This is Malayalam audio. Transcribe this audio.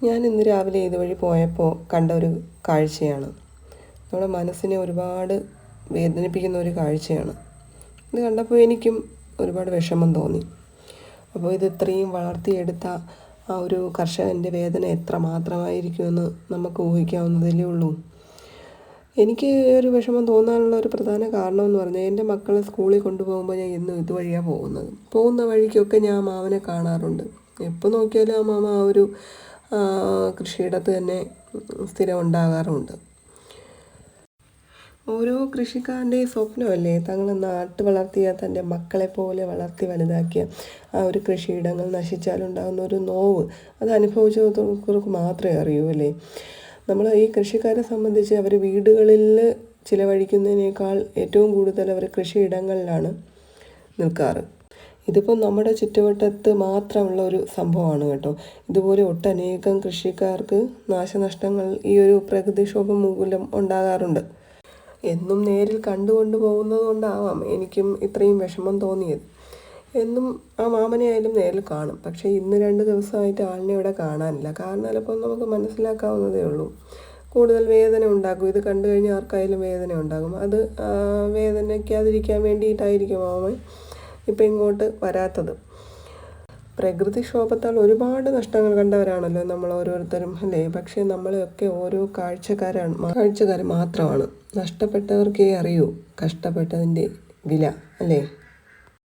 ഞാൻ ഇന്ന് രാവിലെ ഇതുവഴി പോയപ്പോൾ കണ്ട ഒരു കാഴ്ചയാണ്. നമ്മുടെ മനസ്സിനെ ഒരുപാട് വേദനിപ്പിക്കുന്ന ഒരു കാഴ്ചയാണ്. ഇത് കണ്ടപ്പോൾ എനിക്കും ഒരുപാട് വിഷമം തോന്നി. അപ്പോൾ ഇത് ഇത്രയും വളർത്തിയെടുത്ത ആ ഒരു കർഷകൻ്റെ വേദന എത്ര മാത്രമായിരിക്കുമെന്ന് നമുക്ക് ഊഹിക്കാവുന്നതല്ലേ ഉള്ളൂ. എനിക്ക് ഒരു വിഷമം തോന്നാനുള്ള ഒരു പ്രധാന കാരണമെന്ന് പറഞ്ഞാൽ എൻ്റെ മക്കളെ സ്കൂളിൽ കൊണ്ടുപോകുമ്പോൾ ഞാൻ എന്നും ഇതുവഴിയാണ് പോകുന്ന വഴിക്കൊക്കെ ഞാൻ മാമനെ കാണാറുണ്ട്. എപ്പോൾ നോക്കിയാലും ആ മാമ ആ ഒരു കൃഷിയിടത്ത് തന്നെ സ്ഥിരം ഉണ്ടാകാറുമുണ്ട്. ഓരോ കൃഷിക്കാരൻ്റെയും സ്വപ്നമല്ലേ തങ്ങൾ നാട്ട് വളർത്തിയ തൻ്റെ മക്കളെ പോലെ വളർത്തി വലുതാക്കിയ ആ ഒരു കൃഷിയിടങ്ങൾ നശിച്ചാലുണ്ടാകുന്ന ഒരു നോവ് അത് അനുഭവിച്ചവർക്ക് മാത്രമേ അറിയൂ അല്ലേ. നമ്മൾ ഈ കൃഷിക്കാരെ സംബന്ധിച്ച് അവർ വീടുകളിൽ ചിലവഴിക്കുന്നതിനേക്കാൾ ഏറ്റവും കൂടുതൽ അവർ കൃഷിയിടങ്ങളിലാണ് നിൽക്കാറ്. ഇതിപ്പോൾ നമ്മുടെ ചുറ്റുവട്ടത്ത് മാത്രമുള്ള ഒരു സംഭവമാണ് കേട്ടോ. ഇതുപോലെ ഒട്ടനേകം കൃഷിക്കാർക്ക് നാശനഷ്ടങ്ങൾ ഈ ഒരു പ്രകൃതിക്ഷോഭം മൂലം ഉണ്ടാകാറുണ്ട്. എന്നും നേരിൽ കണ്ടുകൊണ്ട് പോകുന്നത് കൊണ്ടാവാം എനിക്കും ഇത്രയും വിഷമം തോന്നിയത്. എന്നും ആ മാമനെ ആയാലും നേരിൽ കാണും, പക്ഷേ ഇന്ന് 2 ദിവസമായിട്ട് ആളിനെ ഇവിടെ കാണാനില്ല. കാരണം ചിലപ്പോൾ നമുക്ക് മനസ്സിലാക്കാവുന്നതേ ഉള്ളൂ. കൂടുതൽ വേദന ഉണ്ടാകും. ഇത് കണ്ടു കഴിഞ്ഞാൽ ആർക്കായാലും വേദന ഉണ്ടാകും. അത് വേദനയ്ക്കാതിരിക്കാൻ വേണ്ടിയിട്ടായിരിക്കും മാമൻ ഇപ്പം ഇങ്ങോട്ട് വരാത്തത്. പ്രകൃതിക്ഷോഭത്താൽ ഒരുപാട് നഷ്ടങ്ങൾ കണ്ടവരാണല്ലോ നമ്മൾ ഓരോരുത്തരും അല്ലേ. പക്ഷേ നമ്മളെയൊക്കെ ഓരോ കാഴ്ചക്കാർ മാത്രമാണ്. നഷ്ടപ്പെട്ടവർക്കേ അറിയൂ കഷ്ടപ്പെട്ടതിൻ്റെ വില അല്ലേ.